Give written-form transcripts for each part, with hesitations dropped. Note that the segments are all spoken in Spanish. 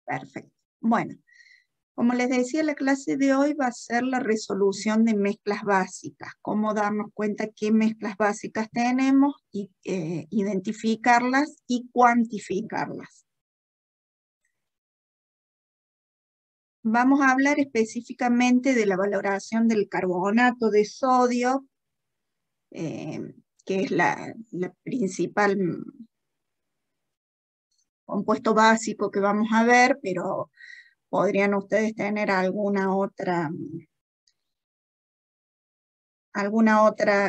Perfecto. Bueno, como les decía, la clase de hoy va a ser la resolución de mezclas básicas, cómo darnos cuenta qué mezclas básicas tenemos, y identificarlas y cuantificarlas. Vamos a hablar específicamente de la valoración del carbonato de sodio, que es la principal compuesto básico que vamos a ver, pero podrían ustedes tener alguna otra,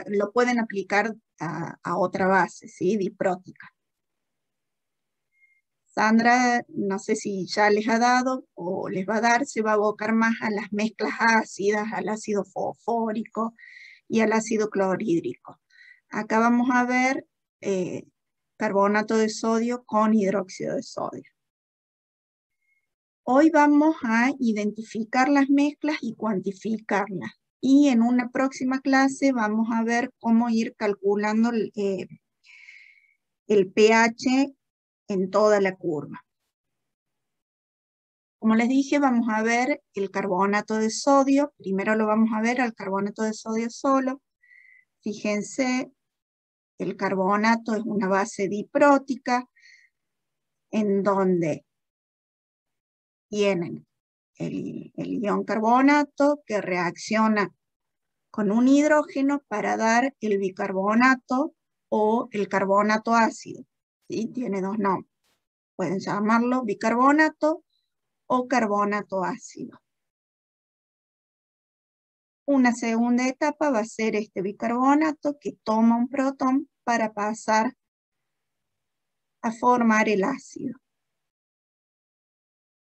lo pueden aplicar a otra base, ¿sí? Diprótica. Sandra, no sé si ya les ha dado o les va a dar, se va a abocar más a las mezclas ácidas, al ácido fosfórico y al ácido clorhídrico. Acá vamos a ver carbonato de sodio con hidróxido de sodio. Hoy vamos a identificar las mezclas y cuantificarlas. Y en una próxima clase vamos a ver cómo ir calculando el pH en toda la curva. Como les dije, vamos a ver el carbonato de sodio. Primero lo vamos a ver al carbonato de sodio solo. Fíjense, el carbonato es una base diprótica en donde tienen el ion carbonato que reacciona con un hidrógeno para dar el bicarbonato o el carbonato ácido. ¿Sí? Tiene dos nombres. Pueden llamarlo bicarbonato o carbonato ácido. Una segunda etapa va a ser este bicarbonato que toma un protón para pasar a formar el ácido.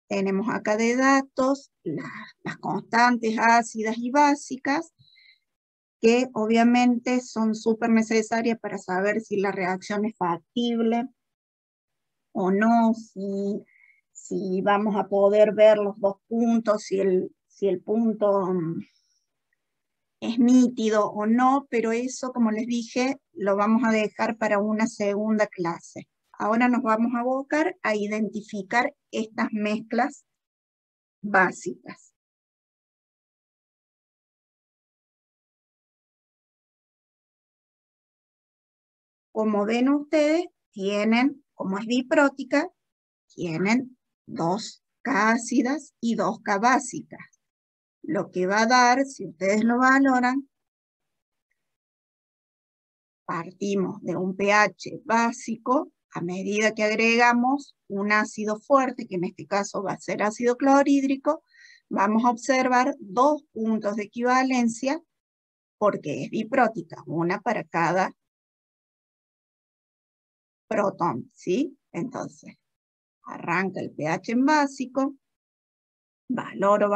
Tenemos acá de datos las constantes ácidas y básicas, que obviamente son súper necesarias para saber si la reacción es factible o no, si vamos a poder ver los dos puntos, si el punto es nítido o no, pero eso, como les dije, lo vamos a dejar para una segunda clase. Ahora nos vamos a abocar a identificar estas mezclas básicas. Como ven ustedes, como es diprótica, tienen 2K ácidas y 2K básicas. Lo que va a dar, si ustedes lo valoran, partimos de un pH básico. A medida que agregamos un ácido fuerte, que en este caso va a ser ácido clorhídrico, vamos a observar 2 puntos de equivalencia, porque es diprótica, una para cada protón, ¿sí? Entonces, arranca el pH en básico, valoro,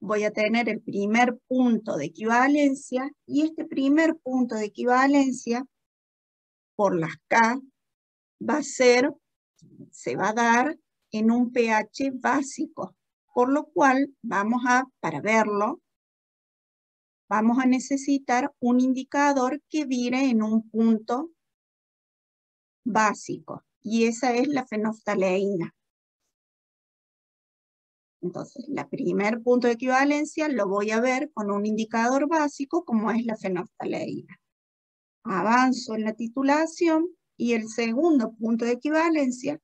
voy a tener el primer punto de equivalencia, y este primer punto de equivalencia, por las K, se va a dar en un pH básico, por lo cual para verlo, vamos a necesitar un indicador que vire en un punto básico, y esa es la fenolftaleína. Entonces, el primer punto de equivalencia lo voy a ver con un indicador básico, como es la fenolftaleína. Avanzo en la titulación, y el segundo punto de equivalencia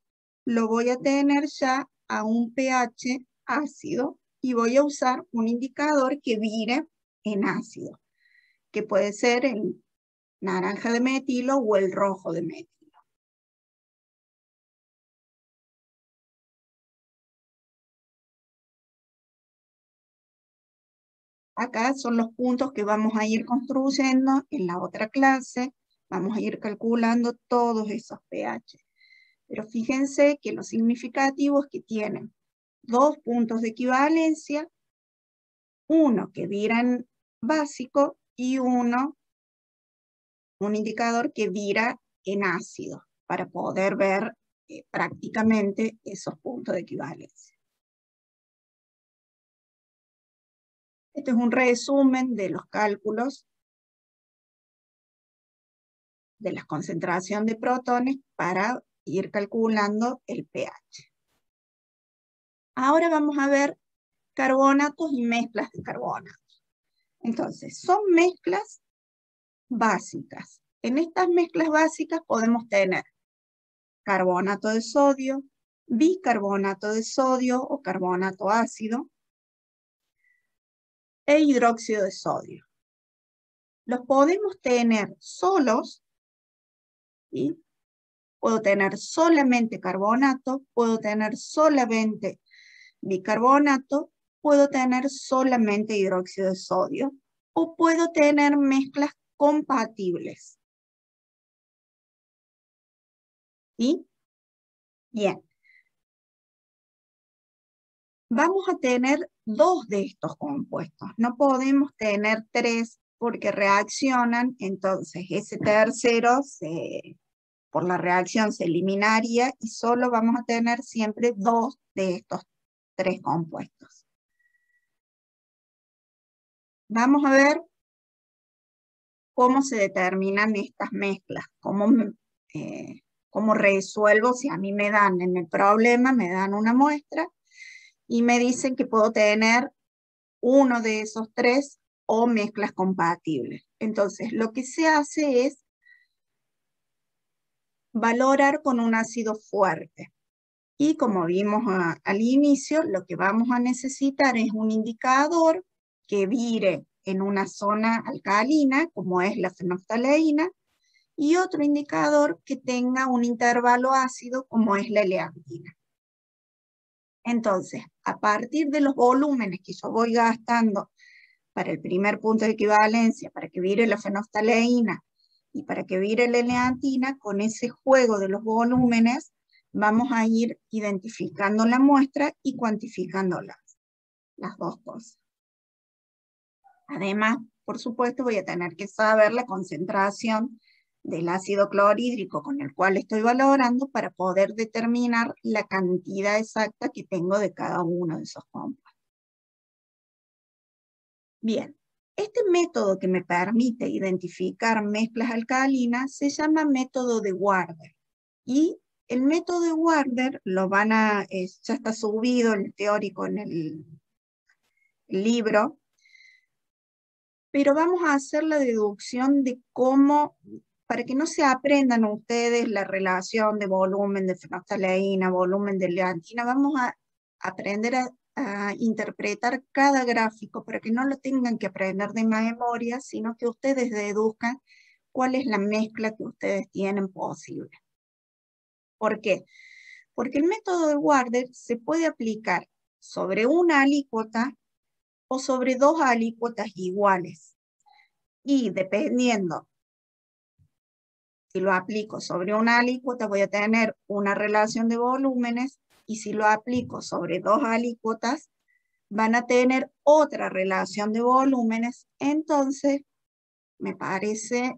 lo voy a tener ya a un pH ácido, y voy a usar un indicador que vire en ácido, que puede ser el naranja de metilo o el rojo de metilo. Acá son los puntos que vamos a ir construyendo en la otra clase. Vamos a ir calculando todos esos pH. Pero fíjense que lo significativo es que tienen 2 puntos de equivalencia, uno que vira en básico y un indicador que vira en ácido, para poder ver prácticamente esos puntos de equivalencia. Este es un resumen de los cálculos de la concentración de protones para ir calculando el pH. Ahora vamos a ver carbonatos y mezclas de carbonatos. Entonces, son mezclas básicas. En estas mezclas básicas podemos tener carbonato de sodio, bicarbonato de sodio o carbonato ácido e hidróxido de sodio. Los podemos tener solos, ¿sí? Puedo tener solamente carbonato, puedo tener solamente bicarbonato, puedo tener solamente hidróxido de sodio o puedo tener mezclas compatibles. ¿Sí? Bien. Vamos a tener 2 de estos compuestos. No podemos tener 3 porque reaccionan, entonces ese tercero por la reacción se eliminaría y solo vamos a tener siempre 2 de estos 3 compuestos. Vamos a ver cómo se determinan estas mezclas, cómo resuelvo si a mí me dan en el problema, me dan una muestra y me dicen que puedo tener uno de esos 3 o mezclas compatibles. Entonces, lo que se hace es valorar con un ácido fuerte. Y como vimos al inicio, lo que vamos a necesitar es un indicador que vire en una zona alcalina, como es la fenolftaleína, y otro indicador que tenga un intervalo ácido, como es la eleantina. Entonces, a partir de los volúmenes que yo voy gastando para el primer punto de equivalencia, para que vire la fenolftaleína y para que vire la eleantina, con ese juego de los volúmenes, vamos a ir identificando la muestra y cuantificando las 2 cosas. Además, por supuesto, voy a tener que saber la concentración del ácido clorhídrico con el cual estoy valorando para poder determinar la cantidad exacta que tengo de cada uno de esos compuestos. Bien, este método que me permite identificar mezclas alcalinas se llama método de Warder. Y el método de Warder ya está subido el teórico en el libro, pero vamos a hacer la deducción de cómo, para que no se aprendan ustedes la relación de volumen de fenolftaleína, volumen de eleantina, vamos a aprender a interpretar cada gráfico para que no lo tengan que aprender de memoria, sino que ustedes deduzcan cuál es la mezcla que ustedes tienen posible. ¿Por qué? Porque el método de Warder se puede aplicar sobre una alícuota o sobre 2 alícuotas iguales. Y dependiendo, si lo aplico sobre una alícuota voy a tener una relación de volúmenes y si lo aplico sobre 2 alícuotas van a tener otra relación de volúmenes. Entonces, me parece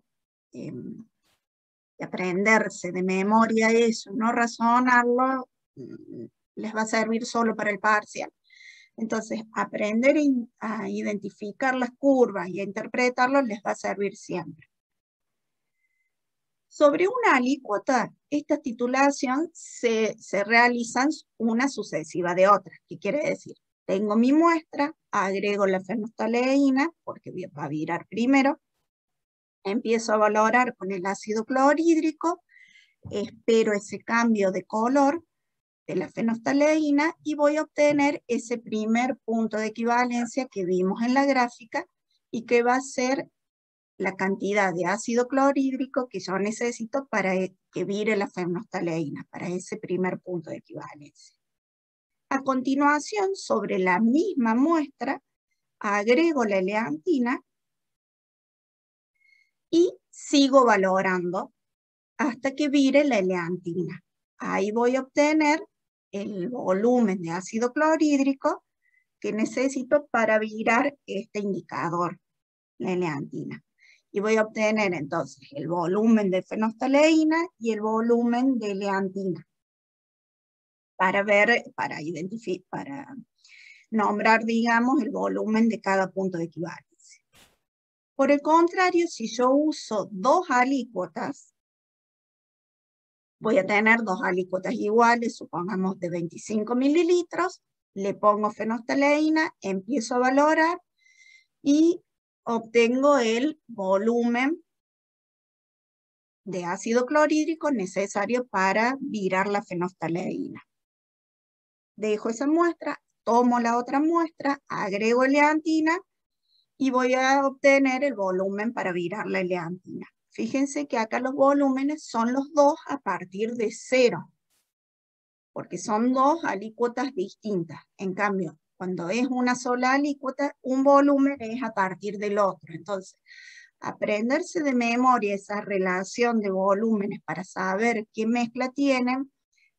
aprenderse de memoria eso, no razonarlo, les va a servir solo para el parcial. Entonces, aprender a identificar las curvas y a interpretarlos les va a servir siempre. Sobre una alícuota, esta titulación se realizan una sucesiva de otras. ¿Qué quiere decir? Tengo mi muestra, agrego la fenolftaleína, porque va a virar primero, empiezo a valorar con el ácido clorhídrico, espero ese cambio de color de la fenolftaleína y voy a obtener ese primer punto de equivalencia que vimos en la gráfica y que va a ser la cantidad de ácido clorhídrico que yo necesito para que vire la fenolftaleína, para ese primer punto de equivalencia. A continuación, sobre la misma muestra, agrego la eleantina y sigo valorando hasta que vire la eleantina. Ahí voy a obtener el volumen de ácido clorhídrico que necesito para virar este indicador, la eleantina. Y voy a obtener entonces el volumen de fenolftaleína y el volumen de eleantina. Para nombrar, digamos, el volumen de cada punto de equivalencia. Por el contrario, si yo uso 2 alícuotas, voy a tener 2 alícuotas iguales, supongamos de 25 mililitros, le pongo fenolftaleína, empiezo a valorar y obtengo el volumen de ácido clorhídrico necesario para virar la fenolftaleína. Dejo esa muestra, tomo la otra muestra, agrego eleantina y voy a obtener el volumen para virar la eleantina. Fíjense que acá los volúmenes son los dos a partir de 0, porque son dos alícuotas distintas. En cambio, cuando es una sola alícuota, un volumen es a partir del otro. Entonces, aprenderse de memoria esa relación de volúmenes para saber qué mezcla tienen,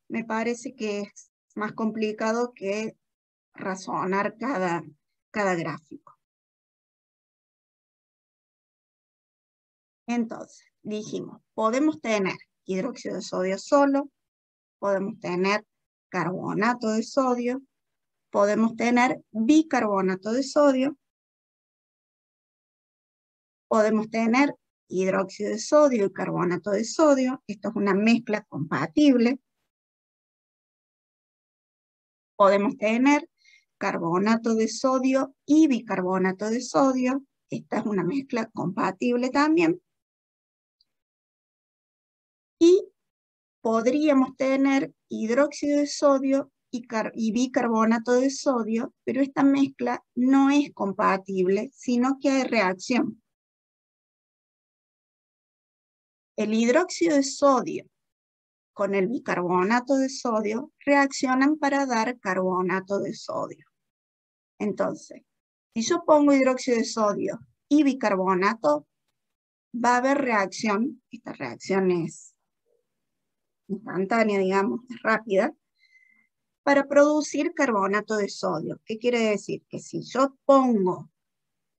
me parece que es más complicado que razonar cada gráfico. Entonces, dijimos, podemos tener hidróxido de sodio solo, podemos tener carbonato de sodio, podemos tener bicarbonato de sodio, podemos tener hidróxido de sodio y carbonato de sodio. Esto es una mezcla compatible. Podemos tener carbonato de sodio y bicarbonato de sodio. Esta es una mezcla compatible también. Y podríamos tener hidróxido de sodio y bicarbonato de sodio, pero esta mezcla no es compatible, sino que hay reacción. El hidróxido de sodio con el bicarbonato de sodio reaccionan para dar carbonato de sodio. Entonces, si yo pongo hidróxido de sodio y bicarbonato, va a haber reacción. Esta reacción es instantánea, digamos, es rápida, para producir carbonato de sodio. ¿Qué quiere decir? Que si yo pongo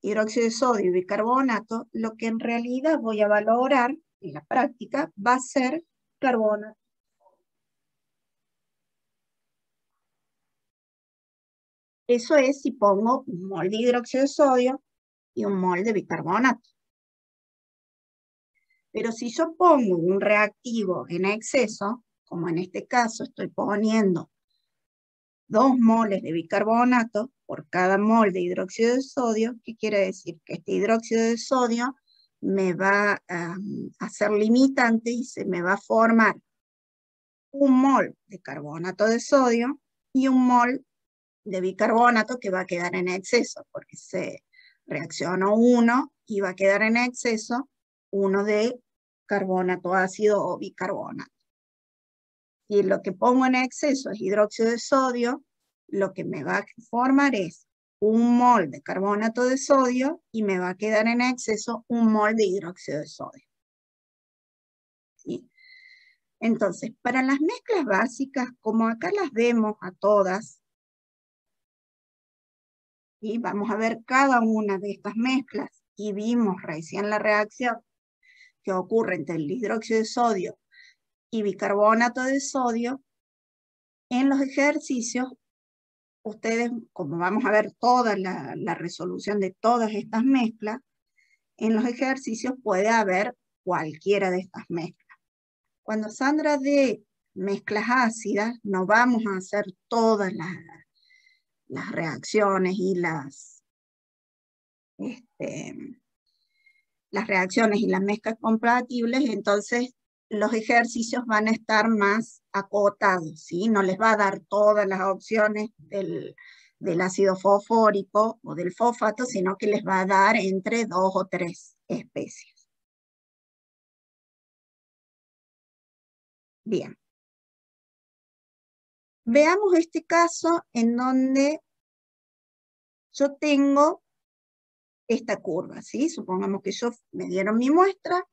hidróxido de sodio y bicarbonato, lo que en realidad voy a valorar en la práctica va a ser carbonato. Eso es si pongo un mol de hidróxido de sodio y un mol de bicarbonato. Pero si yo pongo un reactivo en exceso, como en este caso estoy poniendo 2 moles de bicarbonato por cada mol de hidróxido de sodio, ¿qué quiere decir? Que este hidróxido de sodio me va a ser limitante y se me va a formar un mol de carbonato de sodio y un mol de bicarbonato que va a quedar en exceso, porque se reaccionó uno y va a quedar en exceso uno de carbonato ácido o bicarbonato. Y lo que pongo en exceso es hidróxido de sodio, lo que me va a formar es un mol de carbonato de sodio y me va a quedar en exceso un mol de hidróxido de sodio. ¿Sí? Entonces, para las mezclas básicas, como acá las vemos a todas, y vamos a ver cada una de estas mezclas, y vimos recién la reacción que ocurre entre el hidróxido de sodio y bicarbonato de sodio. En los ejercicios, ustedes, como vamos a ver toda la resolución de todas estas mezclas, en los ejercicios puede haber cualquiera de estas mezclas. Cuando Sandra dé mezclas ácidas, no vamos a hacer todas las reacciones y las reacciones y las mezclas compatibles, entonces los ejercicios van a estar más acotados, ¿sí? No les va a dar todas las opciones del ácido fosfórico o del fosfato, sino que les va a dar entre 2 o 3 especies. Bien. Veamos este caso en donde yo tengo esta curva, ¿sí? Supongamos que me dieron mi muestra,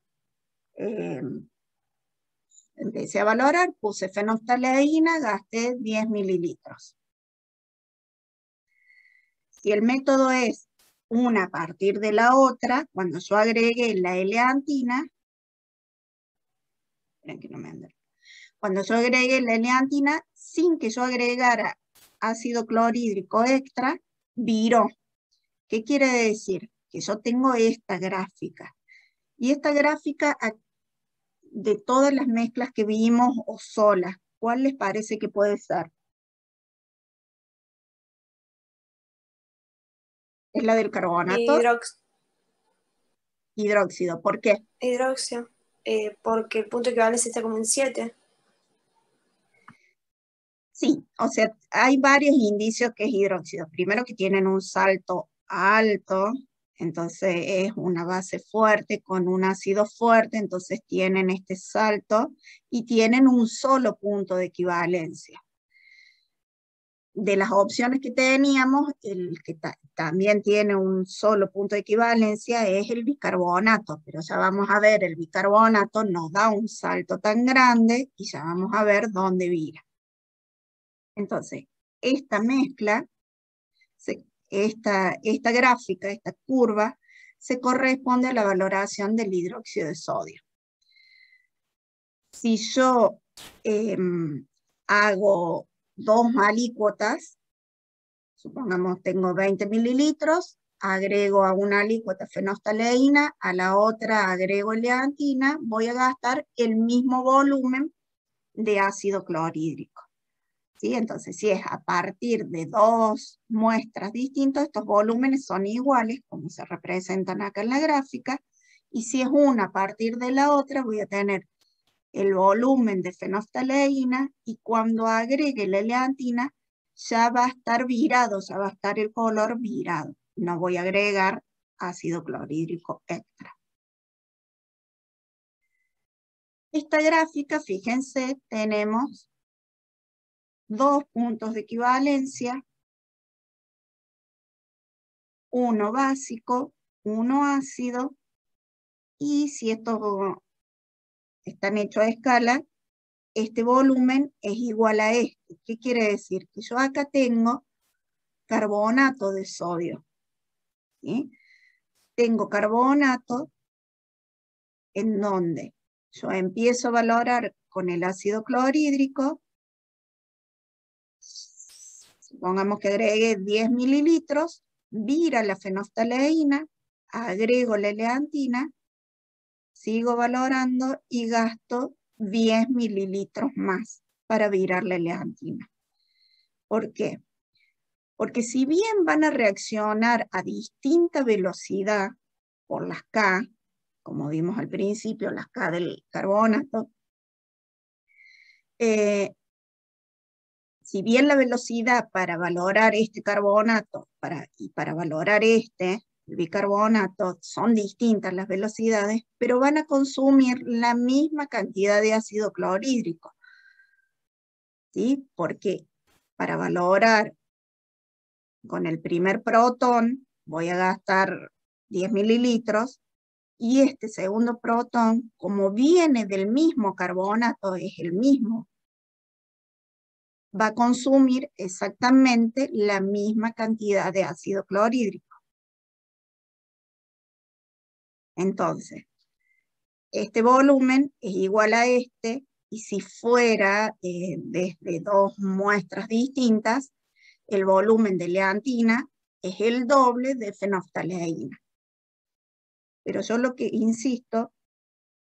empecé a valorar, puse fenolftaleína, gasté 10 mililitros. Si el método es una a partir de la otra, cuando yo agregue la eleantina, esperen que no me ande. Cuando yo agregue la eleantina, sin que yo agregara ácido clorhídrico extra, viró. ¿Qué quiere decir? Que yo tengo esta gráfica. Y esta gráfica de todas las mezclas que vimos o solas, ¿cuál les parece que puede ser? ¿Es la del carbonato? Hidróxido. ¿Por qué? Hidróxido. Porque el punto de equivalencia está como en 7. Sí, o sea, hay varios indicios que es hidróxido. Primero que tienen un salto alto, entonces es una base fuerte con un ácido fuerte, entonces tienen este salto y tienen un solo punto de equivalencia. De las opciones que teníamos, el que también tiene un solo punto de equivalencia es el bicarbonato, pero ya vamos a ver, el bicarbonato no da un salto tan grande y ya vamos a ver dónde vira. Entonces, esta mezcla, esta gráfica, esta curva, se corresponde a la valoración del hidróxido de sodio. Si yo hago 2 alícuotas, supongamos tengo 20 mililitros, agrego a una alícuota fenolftaleína, a la otra agrego eleantina, voy a gastar el mismo volumen de ácido clorhídrico. ¿Sí? Entonces, si es a partir de 2 muestras distintas, estos volúmenes son iguales, como se representan acá en la gráfica, y si es una a partir de la otra, voy a tener el volumen de fenolftaleína, y cuando agregue la eleantina, ya va a estar virado, ya va a estar el color virado. No voy a agregar ácido clorhídrico extra. Esta gráfica, fíjense, tenemos 2 puntos de equivalencia, uno básico, uno ácido, y si estos están hechos a escala, este volumen es igual a este. ¿Qué quiere decir? Que yo acá tengo carbonato de sodio. ¿Sí? Tengo carbonato en donde yo empiezo a valorar con el ácido clorhídrico, supongamos que agregué 10 mililitros, vira la fenolftaleína, agrego la eleantina, sigo valorando y gasto 10 mililitros más para virar la eleantina. ¿Por qué? Porque si bien van a reaccionar a distinta velocidad por las K, como vimos al principio, las K del carbonato, si bien la velocidad para valorar este carbonato y para valorar el bicarbonato, son distintas las velocidades, pero van a consumir la misma cantidad de ácido clorhídrico. ¿Sí? Porque para valorar con el primer protón voy a gastar 10 mililitros, y este segundo protón, como viene del mismo carbonato, es el mismo, va a consumir exactamente la misma cantidad de ácido clorhídrico. Entonces, este volumen es igual a este, y si fuera desde 2 muestras distintas, el volumen de eleantina es el doble de fenolftaleína. Pero yo lo que insisto,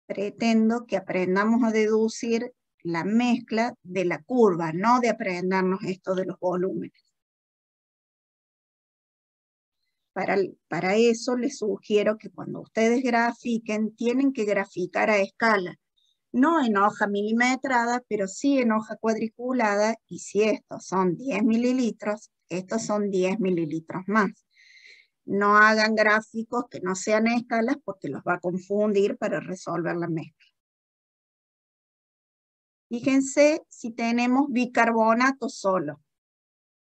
pretendo que aprendamos a deducir la mezcla de la curva, no de aprendernos esto de los volúmenes. Para eso les sugiero que cuando ustedes grafiquen, tienen que graficar a escala, no en hoja milimetrada, pero sí en hoja cuadriculada, y si estos son 10 mililitros, estos son 10 mililitros más. No hagan gráficos que no sean escalas porque los va a confundir para resolver la mezcla. Fíjense si tenemos bicarbonato solo.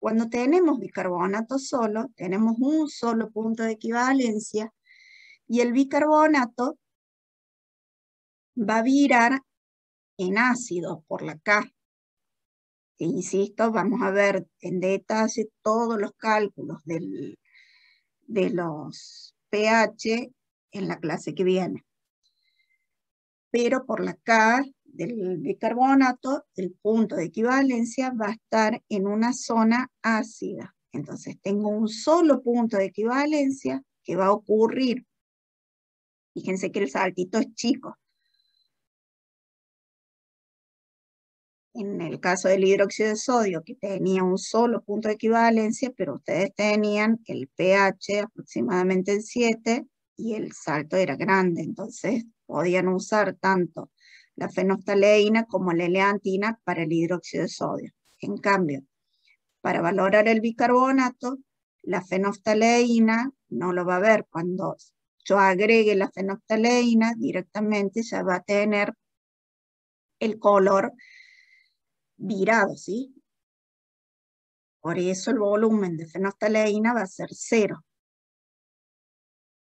Cuando tenemos bicarbonato solo, tenemos un solo punto de equivalencia, y el bicarbonato va a virar en ácido por la K. E insisto, vamos a ver en detalle todos los cálculos de los pH en la clase que viene. Pero por la K del bicarbonato, el punto de equivalencia va a estar en una zona ácida. Entonces tengo un solo punto de equivalencia que va a ocurrir. Fíjense que el saltito es chico. En el caso del hidróxido de sodio, que tenía un solo punto de equivalencia, pero ustedes tenían el pH aproximadamente en 7 y el salto era grande, entonces podían usar tanto la fenoftaleína como la eleantina para el hidróxido de sodio. En cambio, para valorar el bicarbonato, la fenoftaleína no lo va a ver. Cuando yo agregue la fenoftaleína, directamente ya va a tener el color virado, ¿sí? Por eso el volumen de fenoftaleína va a ser 0.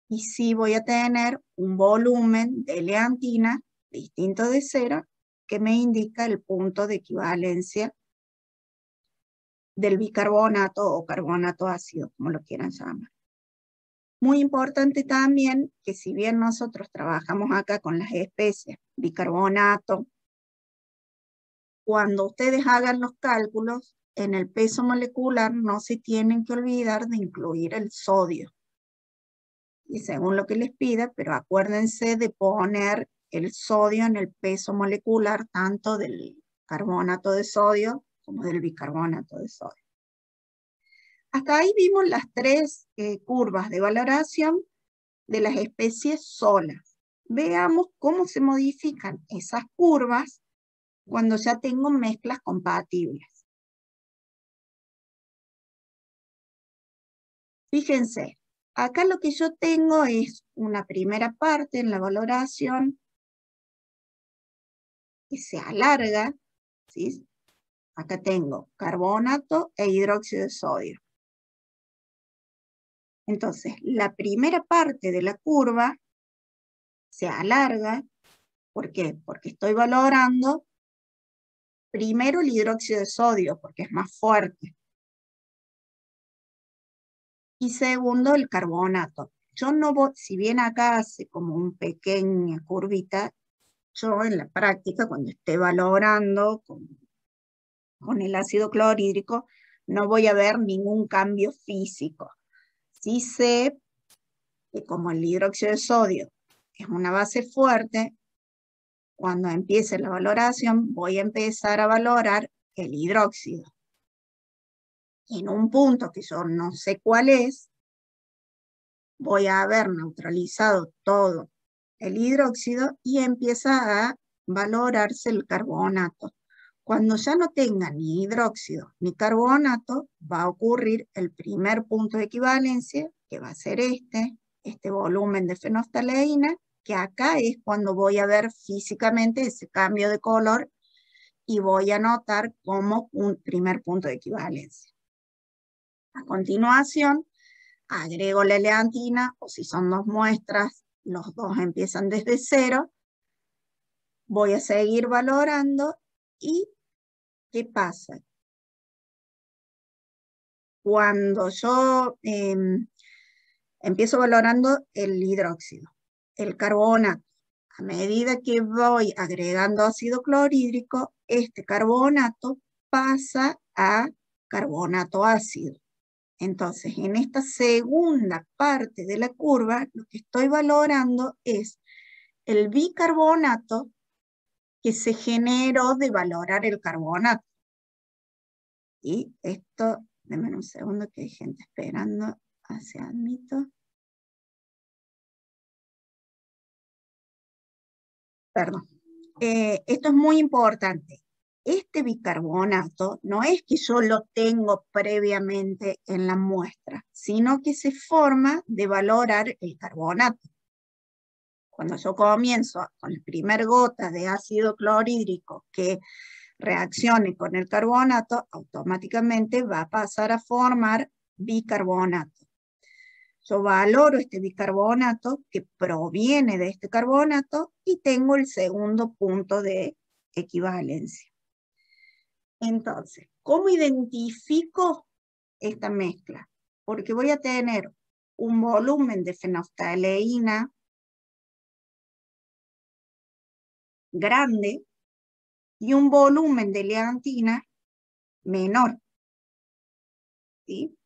Y sí voy a tener un volumen de eleantina distinto de 0, que me indica el punto de equivalencia del bicarbonato o carbonato ácido, como lo quieran llamar. Muy importante también que si bien nosotros trabajamos acá con las especies bicarbonato, cuando ustedes hagan los cálculos, en el peso molecular no se tienen que olvidar de incluir el sodio. Y según lo que les pida, pero acuérdense de poner el sodio en el peso molecular, tanto del carbonato de sodio como del bicarbonato de sodio. Hasta ahí vimos las tres curvas de valoración de las especies solas. Veamos cómo se modifican esas curvas cuando ya tengo mezclas compatibles. Fíjense, acá lo que yo tengo es una primera parte en la valoración que se alarga, ¿sí? Acá tengo carbonato e hidróxido de sodio. Entonces, la primera parte de la curva se alarga. ¿Por qué? Porque estoy valorando primero el hidróxido de sodio, porque es más fuerte. Y segundo, el carbonato. Yo no voy, si bien acá hace como una pequeña curvita, yo en la práctica, cuando esté valorando con el ácido clorhídrico, no voy a ver ningún cambio físico. Sí sé que como el hidróxido de sodio es una base fuerte, cuando empiece la valoración voy a empezar a valorar el hidróxido. En un punto que yo no sé cuál es, voy a haber neutralizado todo el hidróxido y empieza a valorarse el carbonato. Cuando ya no tenga ni hidróxido ni carbonato, va a ocurrir el primer punto de equivalencia, que va a ser este volumen de fenoftaleína, que acá es cuando voy a ver físicamente ese cambio de color y voy a notar como un primer punto de equivalencia. A continuación, agrego la eleantina, o si son dos muestras, los dos empiezan desde 0. Voy a seguir valorando y ¿qué pasa? Cuando yo empiezo valorando el hidróxido, el carbonato, a medida que voy agregando ácido clorhídrico, este carbonato pasa a carbonato ácido. Entonces, en esta segunda parte de la curva, lo que estoy valorando es el bicarbonato que se generó de valorar el carbonato. Y esto, denme un segundo que hay gente esperando, hacia admito. Perdón. Esto es muy importante. Este bicarbonato no es que yo lo tengo previamente en la muestra, sino que se forma de valorar el carbonato. Cuando yo comienzo con la primera gota de ácido clorhídrico que reaccione con el carbonato, automáticamente va a pasar a formar bicarbonato. Yo valoro este bicarbonato que proviene de este carbonato y tengo el segundo punto de equivalencia. Entonces, ¿cómo identifico esta mezcla? Porque voy a tener un volumen de fenoftaleína grande y un volumen de eleantina menor. ¿Sí?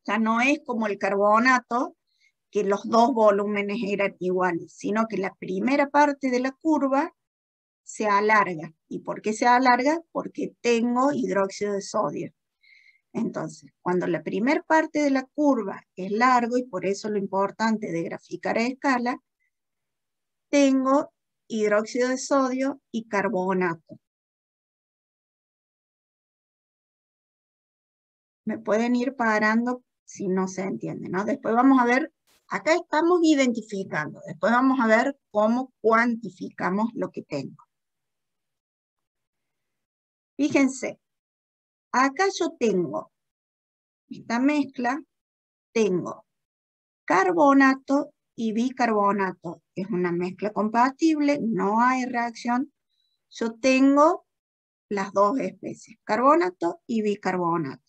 O sea, no es como el carbonato, que los dos volúmenes eran iguales, sino que la primera parte de la curva se alarga. ¿Y por qué se alarga? Porque tengo hidróxido de sodio. Entonces, cuando la primera parte de la curva es largo, y por eso lo importante de graficar a escala, tengo hidróxido de sodio y carbonato. Me pueden ir parando si no se entiende, ¿no? Después vamos a ver, acá estamos identificando, después vamos a ver cómo cuantificamos lo que tengo. Fíjense, acá yo tengo esta mezcla, tengo carbonato y bicarbonato. Es una mezcla compatible, no hay reacción. Yo tengo las dos especies, carbonato y bicarbonato.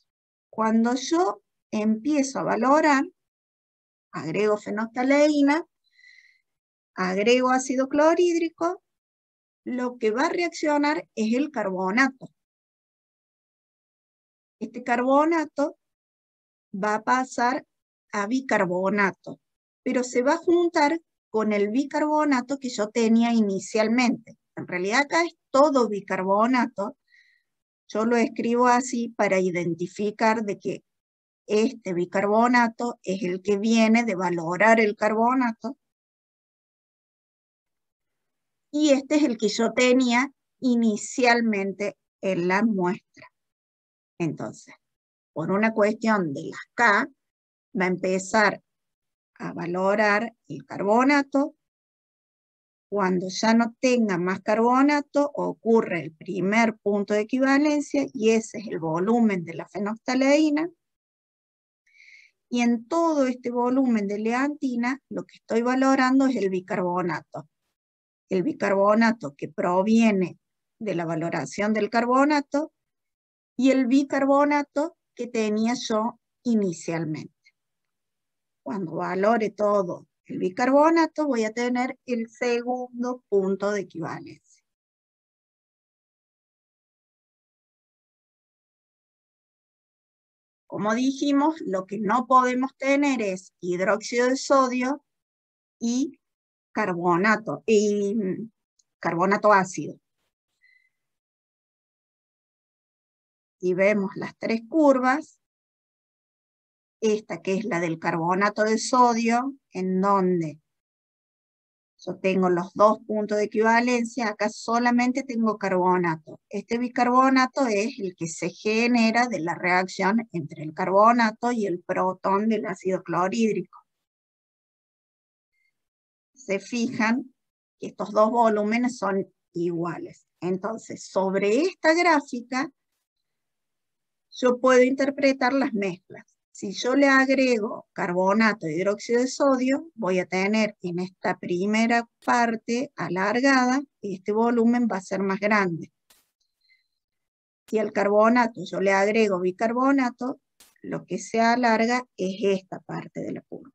Cuando yo empiezo a valorar, agrego fenolftaleína, agrego ácido clorhídrico, lo que va a reaccionar es el carbonato. Este carbonato va a pasar a bicarbonato, pero se va a juntar con el bicarbonato que yo tenía inicialmente. En realidad acá es todo bicarbonato. Yo lo escribo así para identificar de que este bicarbonato es el que viene de valorar el carbonato y este es el que yo tenía inicialmente en la muestra. Entonces, por una cuestión de las K, va a empezar a valorar el carbonato. Cuando ya no tenga más carbonato, ocurre el primer punto de equivalencia y ese es el volumen de la fenolftaleína. Y en todo este volumen de leantina, lo que estoy valorando es el bicarbonato. El bicarbonato que proviene de la valoración del carbonato y el bicarbonato que tenía yo inicialmente. Cuando valore todo el bicarbonato, voy a tener el segundo punto de equivalencia. Como dijimos, lo que no podemos tener es hidróxido de sodio y carbonato ácido. Y vemos las tres curvas. Esta que es la del carbonato de sodio, en donde yo tengo los dos puntos de equivalencia, acá solamente tengo carbonato. Este bicarbonato es el que se genera de la reacción entre el carbonato y el protón del ácido clorhídrico. Se fijan que estos dos volúmenes son iguales. Entonces, sobre esta gráfica, yo puedo interpretar las mezclas. Si yo le agrego carbonato e hidróxido de sodio, voy a tener en esta primera parte alargada, este volumen va a ser más grande. Si al carbonato yo le agrego bicarbonato, lo que se alarga es esta parte de la curva.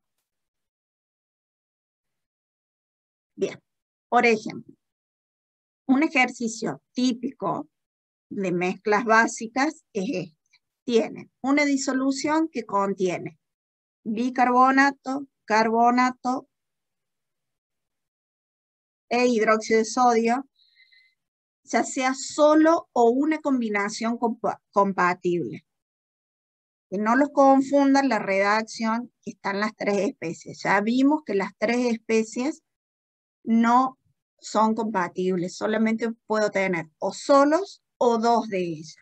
Bien, por ejemplo, un ejercicio típico de mezclas básicas es este. Tiene una disolución que contiene bicarbonato, carbonato e hidróxido de sodio, ya sea solo o una combinación compatible. Que no los confundan la redacción que están las tres especies. Ya vimos que las tres especies no son compatibles, solamente puedo tener o solos o dos de ellas.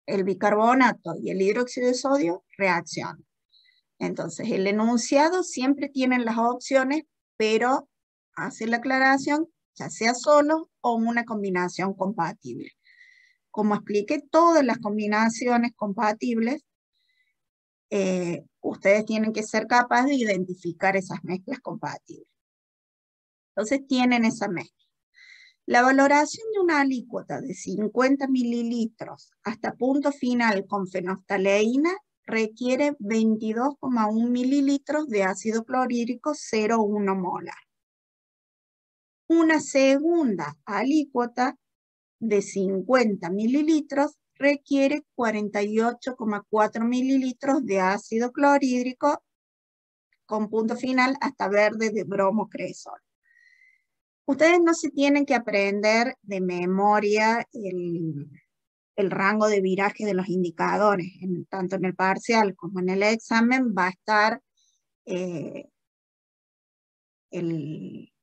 El bicarbonato y el hidróxido de sodio reaccionan. Entonces, el enunciado siempre tiene las opciones, pero hace la aclaración, ya sea solo o una combinación compatible. Como expliqué, todas las combinaciones compatibles, ustedes tienen que ser capaces de identificar esas mezclas compatibles. Entonces, tienen esa mezcla. La valoración de una alícuota de 50 mililitros hasta punto final con fenolftaleína requiere 22,1 mililitros de ácido clorhídrico 0,1 molar. Una segunda alícuota de 50 mililitros requiere 48,4 mililitros de ácido clorhídrico con punto final hasta verde de bromo cresol. Ustedes no se tienen que aprender de memoria el rango de viraje de los indicadores, tanto en el parcial como en el examen va a estar el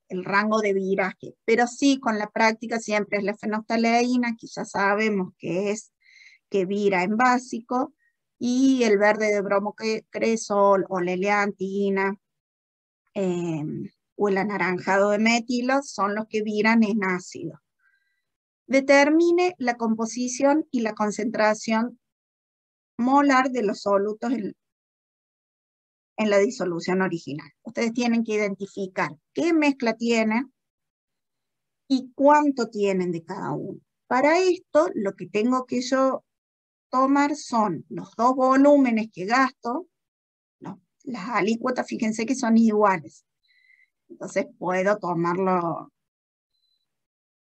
rango de viraje, pero sí con la práctica siempre es la fenolftaleína, que ya sabemos que vira en básico, y el verde de bromocresol o la eleantina, o el anaranjado de metilo son los que viran en ácido. Determine la composición y la concentración molar de los solutos en la disolución original. Ustedes tienen que identificar qué mezcla tienen y cuánto tienen de cada uno. Para esto, lo que tengo que yo tomar son los dos volúmenes que gasto, ¿no? Las alícuotas, fíjense que son iguales. Entonces puedo tomarlo,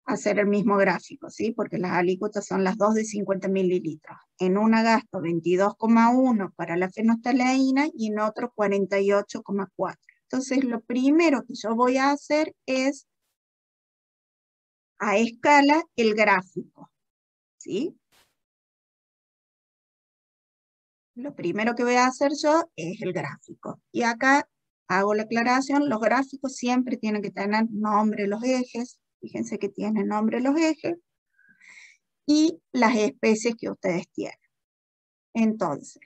hacer el mismo gráfico, ¿sí? Porque las alícuotas son las dos de 50 mililitros. En una gasto 22,1 para la fenolftaleína y en otro 48,4. Entonces lo primero que yo voy a hacer es a escala el gráfico, ¿sí? Lo primero que voy a hacer yo es el gráfico. Y acá hago la aclaración, los gráficos siempre tienen que tener nombre de los ejes. Fíjense que tienen nombre los ejes. Y las especies que ustedes tienen. Entonces,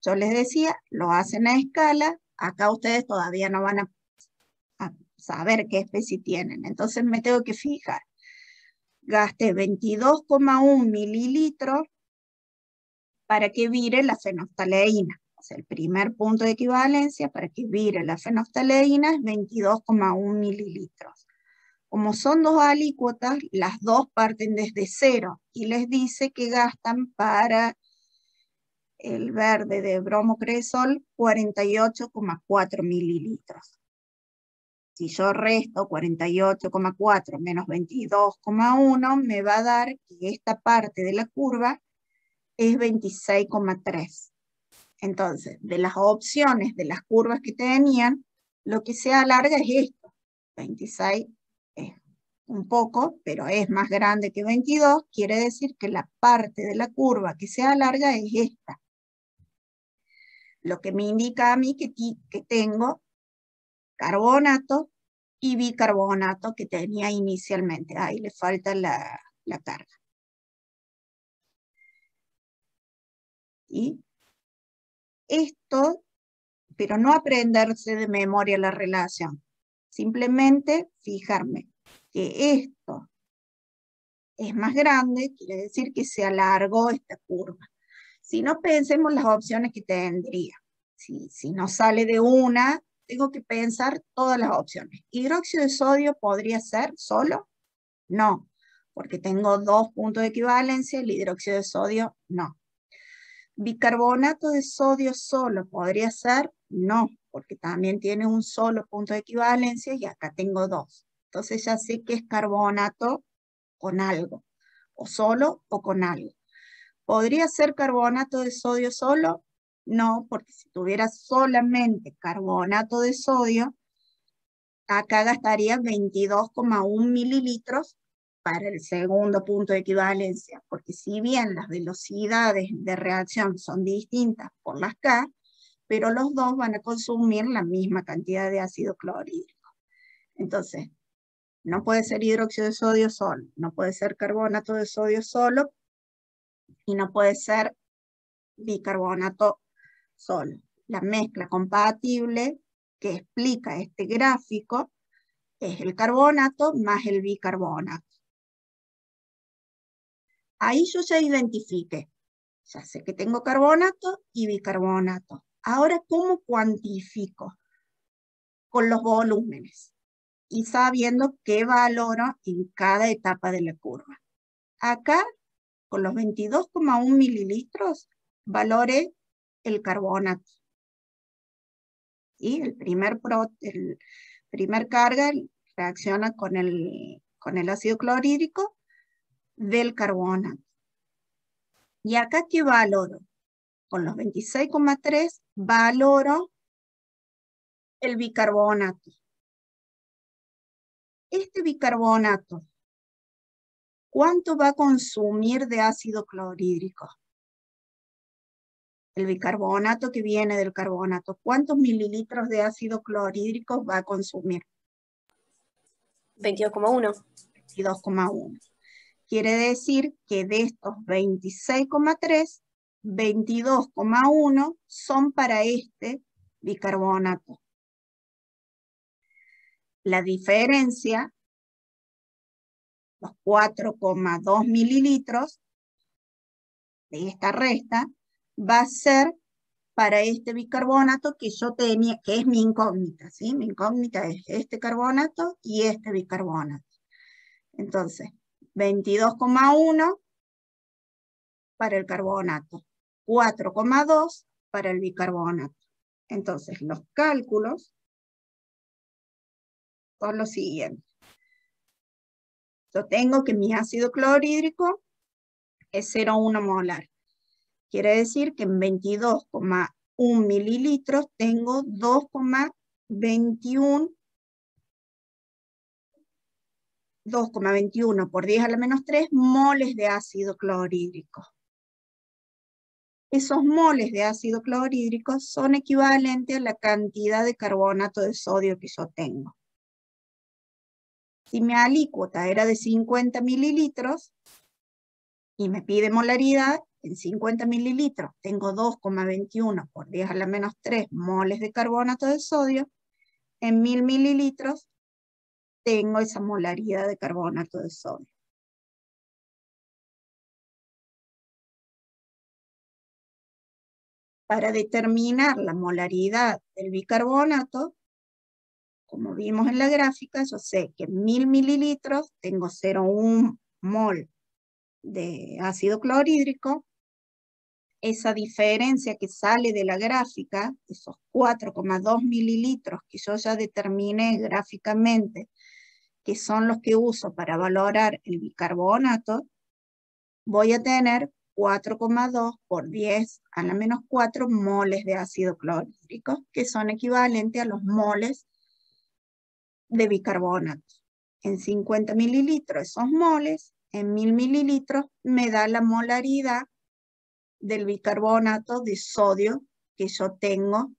yo les decía, lo hacen a escala. Acá ustedes todavía no van a saber qué especie tienen. Entonces me tengo que fijar. Gasté 22,1 mililitros para que vire la fenolftaleína. O sea, el primer punto de equivalencia para que vire la fenolftaleína es 22,1 mililitros. Como son dos alícuotas, las dos parten desde cero y les dice que gastan para el verde de bromocresol 48,4 mililitros. Si yo resto 48,4 menos 22,1, me va a dar que esta parte de la curva es 26,3. Entonces, de las opciones de las curvas que tenían, lo que se alarga es esto. 26 es un poco, pero es más grande que 22, quiere decir que la parte de la curva que se alarga es esta. Lo que me indica a mí que tengo carbonato y bicarbonato que tenía inicialmente. Ahí le falta la carga. ¿Sí? Esto, pero no aprenderse de memoria la relación. Simplemente fijarme que esto es más grande, quiere decir que se alargó esta curva. Si no, pensemos las opciones que tendría. Si no sale de una, tengo que pensar todas las opciones. ¿Hidróxido de sodio podría ser solo? No, porque tengo dos puntos de equivalencia, el hidróxido de sodio no. ¿Bicarbonato de sodio solo podría ser? No, porque también tiene un solo punto de equivalencia y acá tengo dos. Entonces ya sé que es carbonato con algo, o solo o con algo. ¿Podría ser carbonato de sodio solo? No, porque si tuviera solamente carbonato de sodio, acá gastaría 22,1 mililitros para el segundo punto de equivalencia, porque si bien las velocidades de reacción son distintas por las K, pero los dos van a consumir la misma cantidad de ácido clorhídrico. Entonces, no puede ser hidróxido de sodio solo, no puede ser carbonato de sodio solo, y no puede ser bicarbonato solo. La mezcla compatible que explica este gráfico es el carbonato más el bicarbonato. Ahí yo ya identifiqué. Ya sé que tengo carbonato y bicarbonato. Ahora, ¿cómo cuantifico? Con los volúmenes y sabiendo qué valoro en cada etapa de la curva. Acá, con los 22,1 mililitros, valoré el carbonato. ¿Sí? El primer carga reacciona con el ácido clorhídrico del carbonato. ¿Y acá qué valoro? Con los 26,3 valoro el bicarbonato. este bicarbonato, ¿cuánto va a consumir de ácido clorhídrico? El bicarbonato que viene del carbonato, ¿cuántos mililitros de ácido clorhídrico va a consumir? 22,1. 22,1. Quiere decir que de estos 26,3, 22,1 son para este bicarbonato. La diferencia, los 4,2 mililitros de esta resta, va a ser para este bicarbonato que yo tenía, que es mi incógnita, ¿sí? Mi incógnita es este carbonato y este bicarbonato. Entonces, 22,1 para el carbonato, 4,2 para el bicarbonato. Entonces, los cálculos son los siguientes. Yo tengo que mi ácido clorhídrico es 0,1 molar. Quiere decir que en 22,1 mililitros tengo 2,21 por 10 a la menos 3 moles de ácido clorhídrico. Esos moles de ácido clorhídrico son equivalentes a la cantidad de carbonato de sodio que yo tengo. Si mi alícuota era de 50 mililitros y me pide molaridad, en 50 mililitros tengo 2,21 por 10 a la menos 3 moles de carbonato de sodio. En 1000 mililitros tengo esa molaridad de carbonato de sodio. Para determinar la molaridad del bicarbonato, como vimos en la gráfica, yo sé que en 1000 mililitros tengo 0,1 mol de ácido clorhídrico. Esa diferencia que sale de la gráfica, esos 4,2 mililitros que yo ya determiné gráficamente, que son los que uso para valorar el bicarbonato, voy a tener 4,2 por 10 a la menos 4 moles de ácido clorhídrico, que son equivalentes a los moles de bicarbonato. En 50 mililitros esos moles, en 1000 mililitros me da la molaridad del bicarbonato de sodio que yo tengo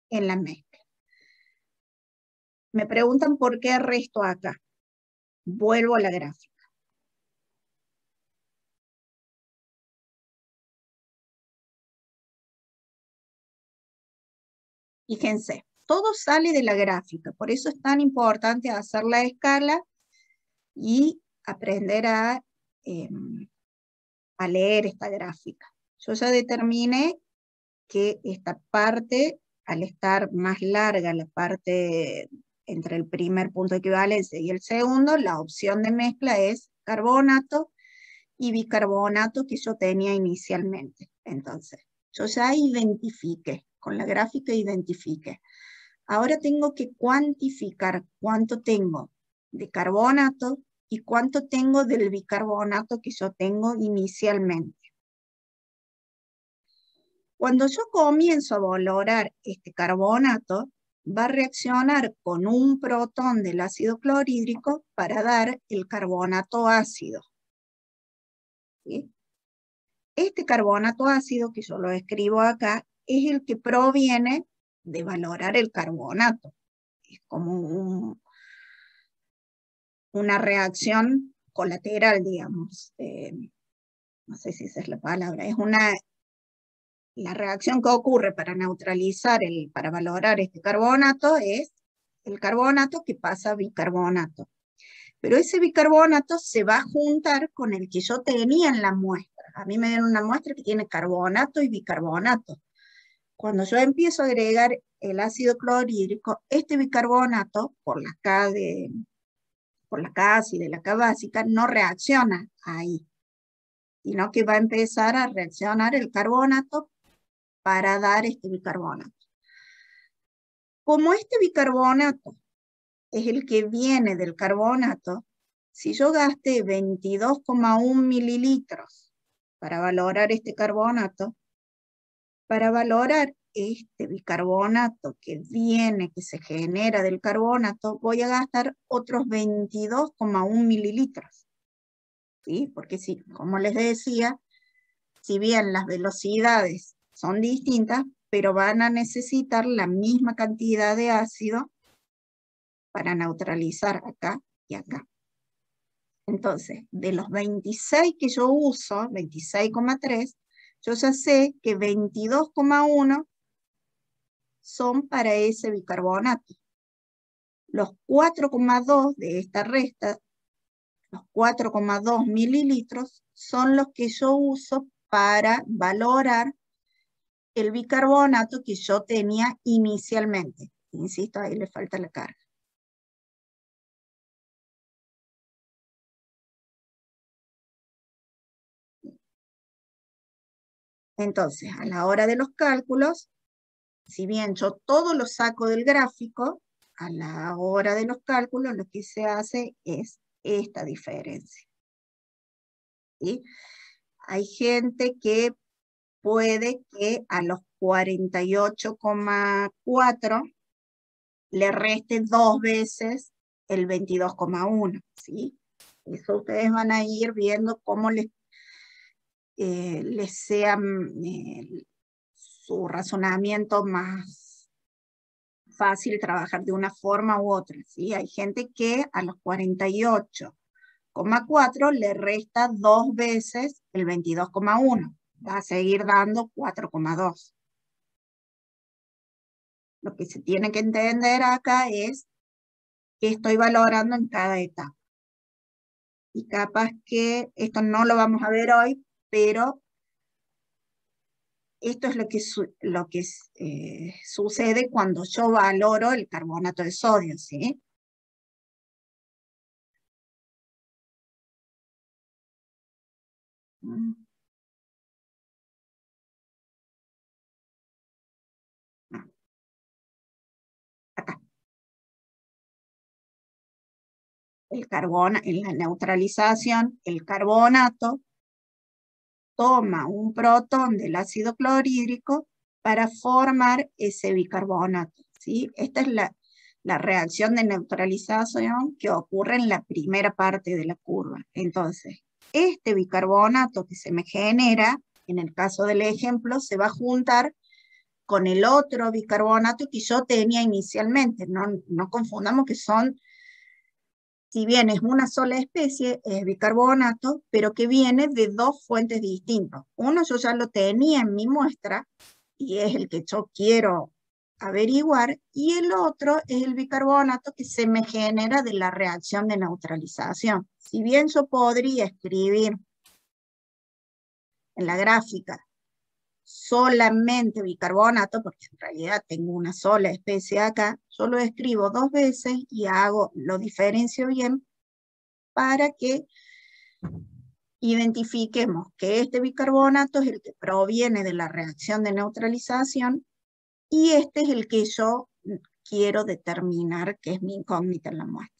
en la mezcla. Me preguntan por qué resto acá. Vuelvo a la gráfica. Fíjense, todo sale de la gráfica, por eso es tan importante hacer la escala y aprender a leer esta gráfica. Yo ya determiné que esta parte, al estar más larga la parte entre el primer punto de equivalencia y el segundo, la opción de mezcla es carbonato y bicarbonato que yo tenía inicialmente. Entonces, yo ya identifiqué, con la gráfica identifiqué. Ahora tengo que cuantificar cuánto tengo de carbonato y cuánto tengo del bicarbonato que yo tengo inicialmente. Cuando yo comienzo a valorar este carbonato, va a reaccionar con un protón del ácido clorhídrico para dar el carbonato ácido. ¿Sí? Este carbonato ácido, que yo lo escribo acá, es el que proviene de valorar el carbonato. Es como una reacción colateral, digamos. No sé si esa es la palabra. Es la reacción que ocurre para neutralizar, para valorar este carbonato, es el carbonato que pasa a bicarbonato. Pero ese bicarbonato se va a juntar con el que yo tenía en la muestra. A mí me dieron una muestra que tiene carbonato y bicarbonato. Cuando yo empiezo a agregar el ácido clorhídrico, este bicarbonato, por la K ácida y la K básica, no reacciona ahí, sino que va a empezar a reaccionar el carbonato para dar este bicarbonato. Como este bicarbonato es el que viene del carbonato, si yo gasté 22,1 mililitros para valorar este carbonato, para valorar este bicarbonato que viene, que se genera del carbonato, voy a gastar otros 22,1 mililitros. ¿Sí? Porque sí, como les decía, si bien las velocidades son distintas, pero van a necesitar la misma cantidad de ácido para neutralizar acá y acá. Entonces, de los 26 que yo uso, 26,3, yo ya sé que 22,1 son para ese bicarbonato. Los 4,2 de esta resta, los 4,2 mililitros, son los que yo uso para valorar el bicarbonato que yo tenía inicialmente. Insisto, ahí le falta la carga. Entonces, a la hora de los cálculos, si bien yo todo lo saco del gráfico, a la hora de los cálculos lo que se hace es esta diferencia. ¿Sí? Hay gente que puede que a los 48,4 le reste 2 veces el 22,1. ¿Sí? Eso ustedes van a ir viendo cómo les sea su razonamiento más fácil trabajar de una forma u otra. ¿Sí? Hay gente que a los 48,4 le resta 2 veces el 22,1. Va a seguir dando 4,2. Lo que se tiene que entender acá es que estoy valorando en cada etapa. Y capaz que esto no lo vamos a ver hoy, pero esto es lo que sucede cuando yo valoro el carbonato de sodio, ¿sí? Acá. En la neutralización, el carbonato toma un protón del ácido clorhídrico para formar ese bicarbonato, ¿sí? Esta es la reacción de neutralización que ocurre en la primera parte de la curva. Entonces, este bicarbonato que se me genera, en el caso del ejemplo, se va a juntar con el otro bicarbonato que yo tenía inicialmente. No confundamos que son, si bien es una sola especie, es bicarbonato, pero que viene de dos fuentes distintas. Uno yo ya lo tenía en mi muestra, y es el que yo quiero averiguar, y el otro es el bicarbonato que se me genera de la reacción de neutralización. Si bien yo podría escribir en la gráfica solamente bicarbonato, porque en realidad tengo una sola especie acá, yo lo escribo 2 veces y lo diferencio bien para que identifiquemos que este bicarbonato es el que proviene de la reacción de neutralización y este es el que yo quiero determinar que es mi incógnita en la muestra.